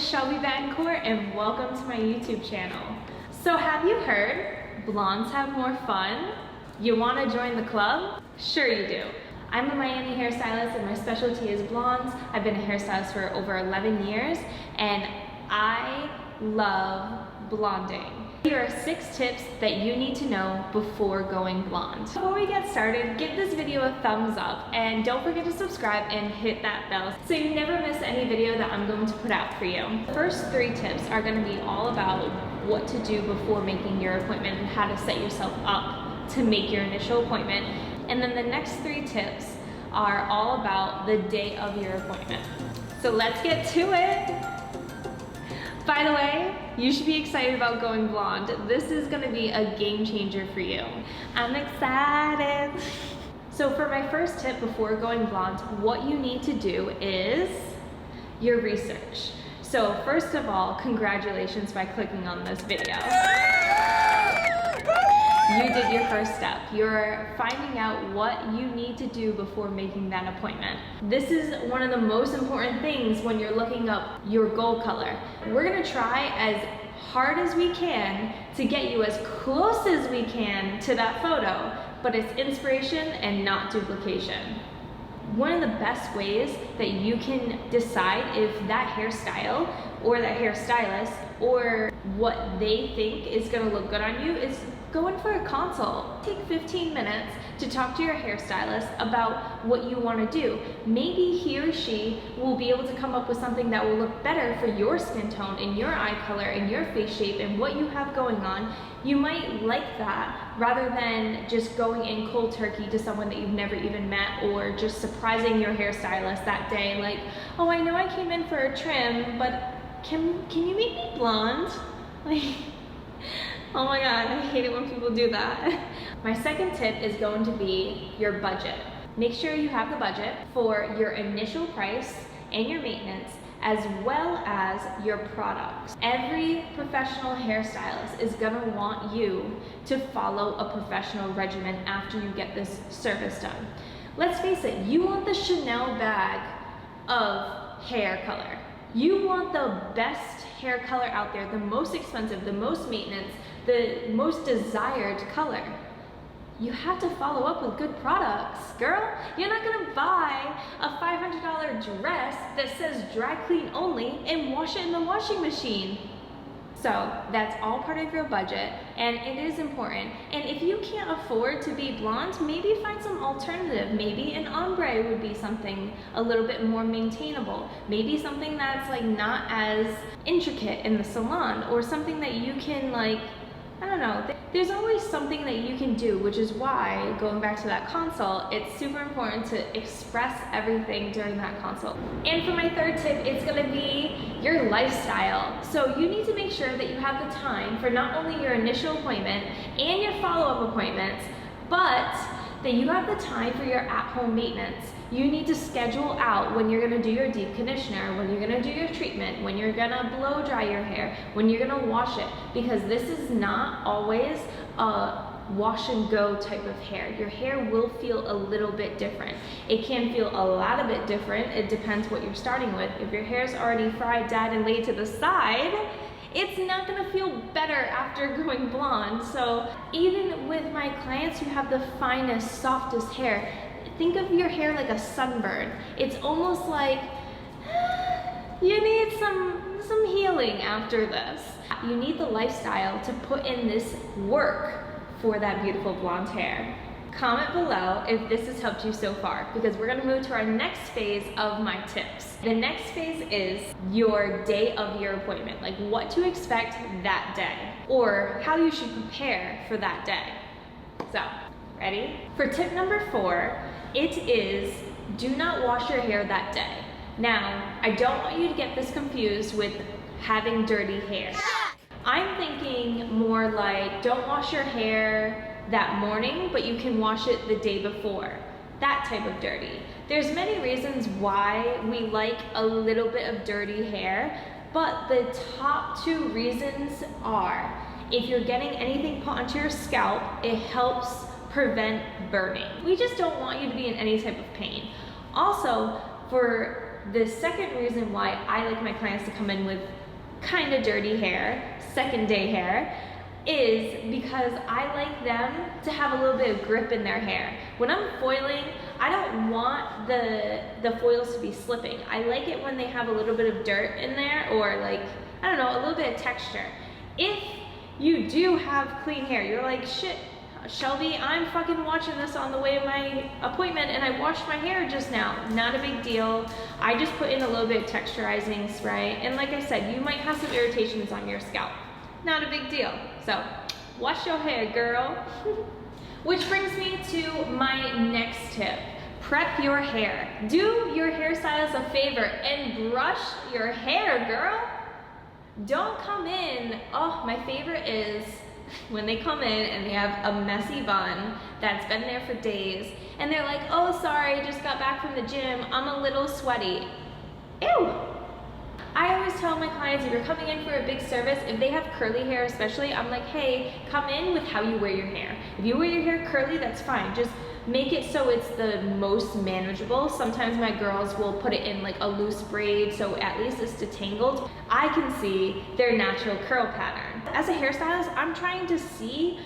is Shelby Bettencourt and welcome to my YouTube channel. So have you heard blondes have more fun? You want to join the club? Sure you do. I'm a Miami hairstylist and my specialty is blondes. I've been a hairstylist for over 11 years and I love blonding. Here are 6 tips that you need to know before going blonde. Before we get started, give this video a thumbs up and don't forget to subscribe and hit that bell so you never miss any video that I'm going to put out for you. The first 3 tips are going to be all about what to do before making your appointment and how to set yourself up to make your initial appointment. And then the next 3 tips are all about the day of your appointment. So let's get to it. By the way, you should be excited about going blonde. This is gonna be a game changer for you. I'm excited. So for my first tip before going blonde, what you need to do is your research. So first of all, congratulations by clicking on this video. You did your first step. You're finding out what you need to do before making that appointment. This is one of the most important things when you're looking up your goal color. We're gonna try as hard as we can to get you as close as we can to that photo, but it's inspiration and not duplication. One of the best ways that you can decide if that hairstyle or that hairstylist or what they think is gonna look good on you is go in for a consult. Take 15 minutes to talk to your hairstylist about what you want to do. Maybe he or she will be able to come up with something that will look better for your skin tone and your eye color and your face shape and what you have going on. You might like that rather than just going in cold turkey to someone that you've never even met or just surprising your hairstylist that day like, oh, I know I came in for a trim, but can you make me blonde? Like, oh my God, I hate it when people do that. My second tip is going to be your budget. Make sure you have the budget for your initial price and your maintenance as well as your products. Every professional hairstylist is gonna want you to follow a professional regimen after you get this service done. Let's face it, you want the Chanel bag of hair color. You want the best hair color out there, the most expensive, the most maintenance, the most desired color. You have to follow up with good products, girl. You're not gonna buy a $500 dress that says dry clean only and wash it in the washing machine. So that's all part of your budget and it is important. And if you can't afford to be blonde, maybe find some alternative. Maybe an ombre would be something a little bit more maintainable. Maybe something that's like not as intricate in the salon or something that you can like, I don't know, there's always something that you can do, which is why, going back to that consult, it's super important to express everything during that consult. And for my third tip, it's gonna be your lifestyle. So you need to make sure that you have the time for not only your initial appointment and your follow-up appointments, but that you have the time for your at-home maintenance. You need to schedule out when you're gonna do your deep conditioner, when you're gonna do your treatment, when you're gonna blow dry your hair, when you're gonna wash it, because this is not always a wash and go type of hair. Your hair will feel a little bit different. It can feel a lot of it different. It depends what you're starting with. If your hair's already fried, dyed, and laid to the side, it's not gonna feel better after going blonde. So even with my clients who have the finest, softest hair, think of your hair like a sunburn. It's almost like you need some healing after this. You need the lifestyle to put in this work for that beautiful blonde hair. Comment below if this has helped you so far because we're gonna move to our next phase of my tips. The next phase is your day of your appointment, like what to expect that day or how you should prepare for that day. So, ready? For tip number 4, it is do not wash your hair that day. Now, I don't want you to get this confused with having dirty hair. I'm thinking more like don't wash your hair that morning, but you can wash it the day before. That type of dirty. There's many reasons why we like a little bit of dirty hair, but the top 2 reasons are if you're getting anything put onto your scalp, it helps prevent burning. We just don't want you to be in any type of pain. Also, for The second reason why I like my clients to come in with kind of dirty hair, second day hair, is because I like them to have a little bit of grip in their hair. When I'm foiling, I don't want the foils to be slipping. I like it when they have a little bit of dirt in there, or like, I don't know, a little bit of texture. If you do have clean hair, you're like, shit, Shelby, I'm fucking watching this on the way to my appointment and I washed my hair just now. Not a big deal. I just put in a little bit of texturizing spray. And like I said, you might have some irritations on your scalp. Not a big deal. So wash your hair, girl. Which brings me to my next tip. Prep your hair. Do your hairstylist a favor and brush your hair, girl. Don't come in. Oh, my favorite is when they come in and they have a messy bun that's been there for days and they're like, oh, sorry, just got back from the gym, I'm a little sweaty. Ew. I always tell my clients, if you're coming in for a big service, if they have curly hair especially, I'm like, hey, come in with how you wear your hair. If you wear your hair curly, that's fine. Just make it so it's the most manageable. Sometimes my girls will put it in like a loose braid, so at least it's detangled. I can see their natural curl pattern. As a hairstylist, I'm trying to see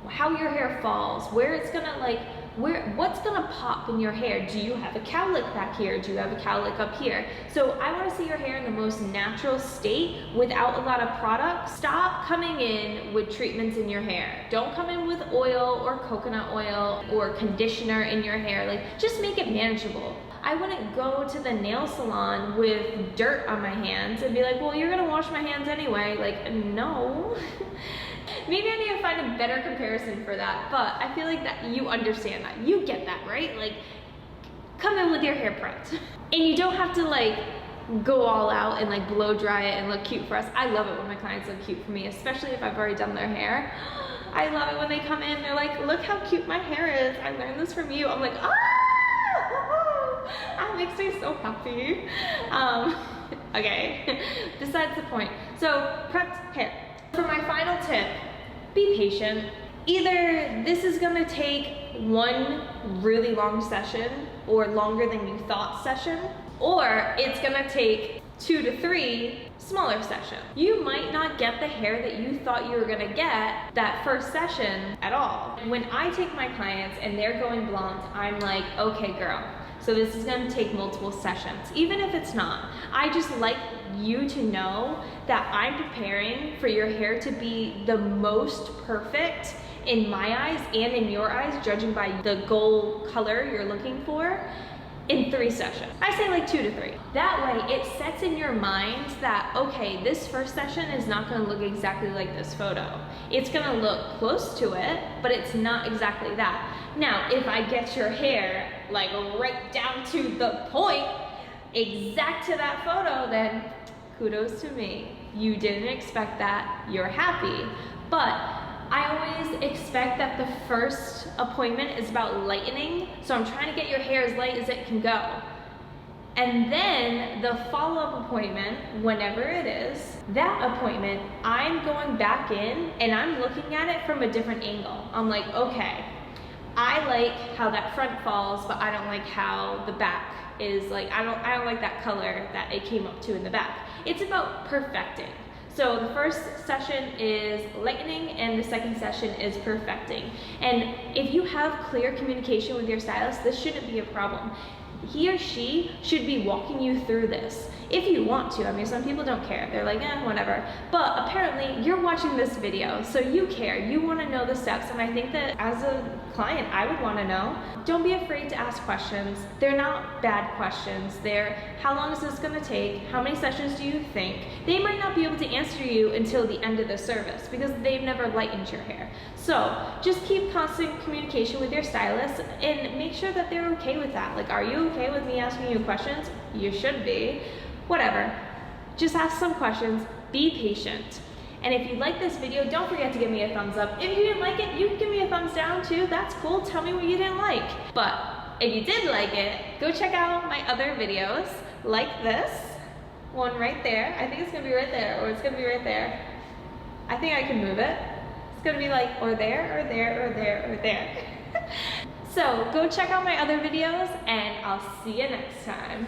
how your hair falls, where it's gonna like, what's gonna pop in your hair. Do you have a cowlick back here? Do you have a cowlick up here? So I wanna see your hair in the most natural state without a lot of product. Stop coming in with treatments in your hair. Don't come in with oil or coconut oil or conditioner in your hair. Like, just make it manageable. I wouldn't go to the nail salon with dirt on my hands and be like, well, you're gonna wash my hands anyway. Like, no. Maybe I need to find a better comparison for that, but I feel like that you understand that. You get that, right? Like, come in with your hair prepped. And you don't have to like go all out and like blow dry it and look cute for us. I love it when my clients look cute for me, especially if I've already done their hair. I love it when they come in, they're like, look how cute my hair is. I learned this from you. I'm like, ah! That makes me so happy. Okay, besides the point. So, prepped hair. For my final tip, be patient. Either this is gonna take one really long session or longer than you thought session, or it's gonna take 2 to 3 smaller sessions. You might not get the hair that you thought you were gonna get that first session at all. When I take my clients and they're going blonde, I'm like, okay girl, so this is gonna take multiple sessions. Even if it's not, I just like you to know that I'm preparing for your hair to be the most perfect in my eyes and in your eyes, judging by the goal color you're looking for, in 3 sessions. I say like 2 to 3. That way it sets in your mind that, okay, this first session is not gonna look exactly like this photo. It's gonna look close to it, but it's not exactly that. Now, if I get your hair like right down to the point, exact to that photo, then kudos to me. You didn't expect that, you're happy. But I always expect that the first appointment is about lightening, so I'm trying to get your hair as light as it can go. And then the follow-up appointment, whenever it is, that appointment, I'm going back in and I'm looking at it from a different angle. I'm like, okay, I like how that front falls, but I don't like how the back is like, I don't like that color that it came up to in the back. It's about perfecting. So the first session is lightening and the second session is perfecting. And if you have clear communication with your stylist, this shouldn't be a problem. He or she should be walking you through this. If you want to. I mean, some people don't care. They're like, eh, whatever. But apparently you're watching this video, so you care. You want to know the steps, and I think that as a client, I would want to know. Don't be afraid to ask questions. They're not bad questions. They're, how long is this going to take? How many sessions do you think? They might not be able to answer you until the end of the service because they've never lightened your hair. So just keep constant communication with your stylist and make sure that they're okay with that. Like, are you okay with me asking you questions? You should be. Whatever, just ask some questions, be patient. And if you like this video, don't forget to give me a thumbs up. If you didn't like it, you can give me a thumbs down too, that's cool, tell me what you didn't like. But if you did like it, go check out my other videos, like this one right there. I think it's gonna be right there, or it's gonna be right there. I think I can move it. It's gonna be like, or there, or there, or there, or there. So go check out my other videos, and I'll see you next time.